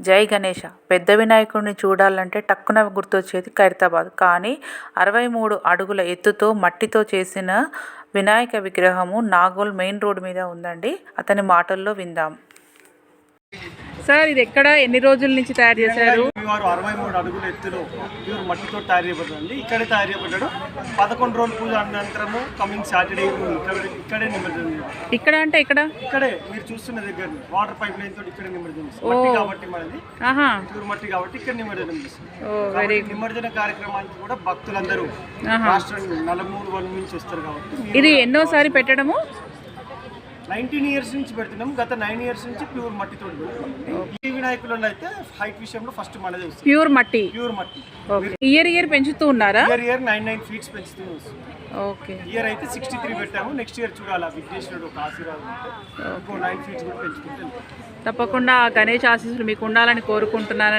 జై గణేష. పెద్ద వినాయకుడిని చూడాలంటే టక్కున గుర్తొచ్చేది ఖైరతాబాద్. కానీ 63 అడుగుల ఎత్తుతో మట్టితో చేసిన వినాయక విగ్రహము నాగోల్ మెయిన్ రోడ్ మీద ఉందండి. అతని మాటల్లో విందాం. సార్, ఇది ఎక్కడ ఎన్ని రోజుల నుంచి తయారు చేశారు? 63 అడుగుల ఎత్తులో ప్యూర్ మట్టితో తయారు చేయబడుతుంది. ఇక్కడే తయారు చేయబడ్డాడు. 11 రోజుల పూజ అనంతరము కమింగ్ సాటర్డే ఇక్కడే నిమజ్జనం. ఇక్కడ అంటే ఇక్కడే మీరు చూస్తున్న దగ్గర వాటర్ పైప్ లైన్ తోటి ఇక్కడే నిమజ్జనం చేస్తాం. మట్టి కాబట్టి మనది ప్యూర్ మట్టి కాబట్టి ఇక్కడ నిమజ్జనం చేస్తాం. నిమజ్జన కార్యక్రమానికి కూడా భక్తులందరూ రాష్ట్రం నలుమూల నుంచి వస్తారు కాబట్టి. ఇది ఎన్నోసారి పెట్టడము? 19 ఇయర్స్ నుంచి పెడుతున్నాం. గత 9 ఇయర్స్ నుంచి ప్యూర్ మట్టితో ఈ వినాయకులను అయితే హైట్ విషయంలో ఫస్ట్ మనదే వస్తుంది. ప్యూర్ మట్టి. ఇయర్ పెంచుతూ ఉన్నారా? ఇయర్ 9 ఫీట్స్ పెంచుతూ వస్తుంది. ఓకే. ఇయర్ అయితే 63 పెట్టాము. నెక్స్ట్ ఇయర్ చూడాలి విఘ్నేశ్వరుడు ఒక ఆశీర్వాదం ఇంకో 9 ఫీట్స్ కూడా పెంచుకుంటే. తప్పకుండా గణేష్ ఆశీస్సులు మీకు ఉండాలని కోరుకుంటున్నాను.